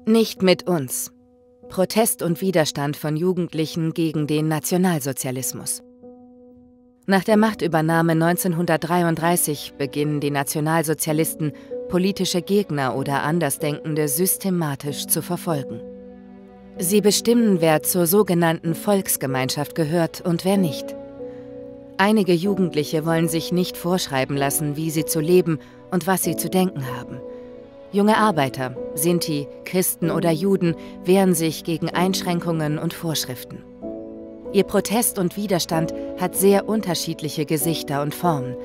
Nicht mit uns. Protest und Widerstand von Jugendlichen gegen den Nationalsozialismus. Nach der Machtübernahme 1933 beginnen die Nationalsozialisten, politische Gegner oder Andersdenkende systematisch zu verfolgen. Sie bestimmen, wer zur sogenannten Volksgemeinschaft gehört und wer nicht. Einige Jugendliche wollen sich nicht vorschreiben lassen, wie sie zu leben und was sie zu denken haben. Junge Arbeiter, Sinti, Christen oder Juden wehren sich gegen Einschränkungen und Vorschriften. Ihr Protest und Widerstand hat sehr unterschiedliche Gesichter und Formen.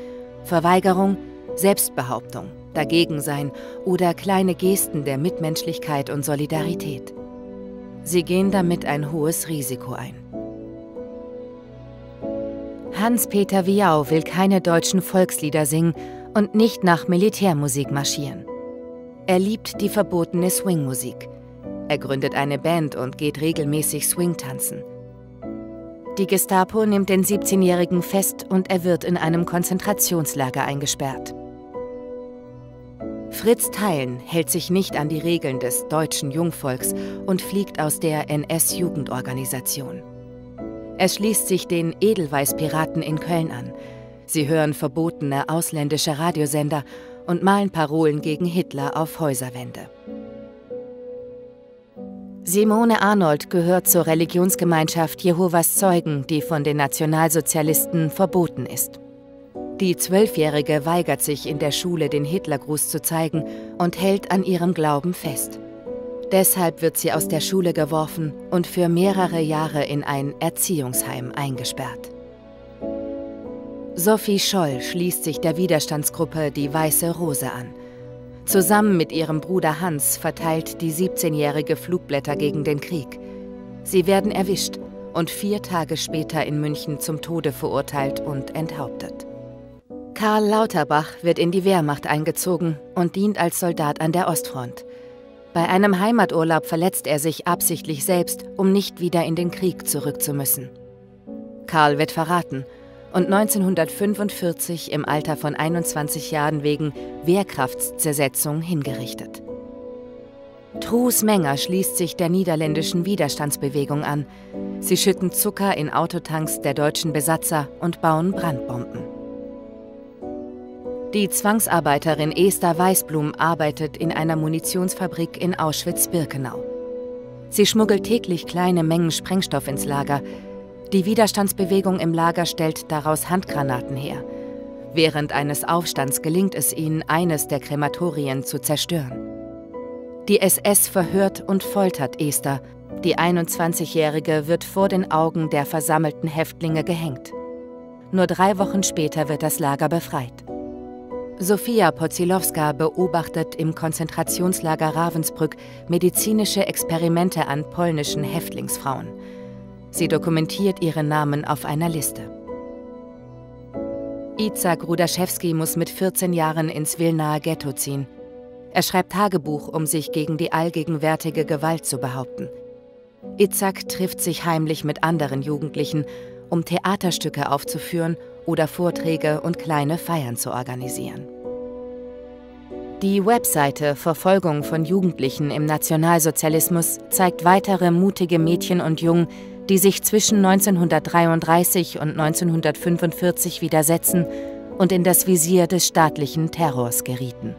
Verweigerung, Selbstbehauptung, Dagegensein oder kleine Gesten der Mitmenschlichkeit und Solidarität. Sie gehen damit ein hohes Risiko ein. Hans-Peter Viau will keine deutschen Volkslieder singen und nicht nach Militärmusik marschieren. Er liebt die verbotene Swingmusik. Er gründet eine Band und geht regelmäßig Swing tanzen. Die Gestapo nimmt den 17-Jährigen fest und er wird in einem Konzentrationslager eingesperrt. Fritz Theilen hält sich nicht an die Regeln des deutschen Jungvolks und fliegt aus der NS-Jugendorganisation. Er schließt sich den Edelweiß-Piraten in Köln an. Sie hören verbotene ausländische Radiosender und malen Parolen gegen Hitler auf Häuserwände. Simone Arnold gehört zur Religionsgemeinschaft Jehovas Zeugen, die von den Nationalsozialisten verboten ist. Die 12-Jährige weigert sich in der Schule, den Hitlergruß zu zeigen und hält an ihrem Glauben fest. Deshalb wird sie aus der Schule geworfen und für mehrere Jahre in ein Erziehungsheim eingesperrt. Sophie Scholl schließt sich der Widerstandsgruppe Die Weiße Rose an. Zusammen mit ihrem Bruder Hans verteilt die 17-Jährige Flugblätter gegen den Krieg. Sie werden erwischt und 4 Tage später in München zum Tode verurteilt und enthauptet. Karl Lauterbach wird in die Wehrmacht eingezogen und dient als Soldat an der Ostfront. Bei einem Heimaturlaub verletzt er sich absichtlich selbst, um nicht wieder in den Krieg zurück zu müssen. Karl wird verraten und 1945 im Alter von 21 Jahren wegen Wehrkraftzersetzung hingerichtet. Truus Menger schließt sich der niederländischen Widerstandsbewegung an. Sie schütten Zucker in Autotanks der deutschen Besatzer und bauen Brandbomben. Die Zwangsarbeiterin Esther Weißblum arbeitet in einer Munitionsfabrik in Auschwitz-Birkenau. Sie schmuggelt täglich kleine Mengen Sprengstoff ins Lager. Die Widerstandsbewegung im Lager stellt daraus Handgranaten her. Während eines Aufstands gelingt es ihnen, eines der Krematorien zu zerstören. Die SS verhört und foltert Esther. Die 21-Jährige wird vor den Augen der versammelten Häftlinge gehängt. Nur 3 Wochen später wird das Lager befreit. Sofia Pozilowska beobachtet im Konzentrationslager Ravensbrück medizinische Experimente an polnischen Häftlingsfrauen. Sie dokumentiert ihre Namen auf einer Liste. Izak Rudaschewski muss mit 14 Jahren ins Wilnaer Ghetto ziehen. Er schreibt Tagebuch, um sich gegen die allgegenwärtige Gewalt zu behaupten. Izak trifft sich heimlich mit anderen Jugendlichen, um Theaterstücke aufzuführen oder Vorträge und kleine Feiern zu organisieren. Die Webseite Verfolgung von Jugendlichen im Nationalsozialismus zeigt weitere mutige Mädchen und Jungen, die sich zwischen 1933 und 1945 widersetzen und in das Visier des staatlichen Terrors gerieten.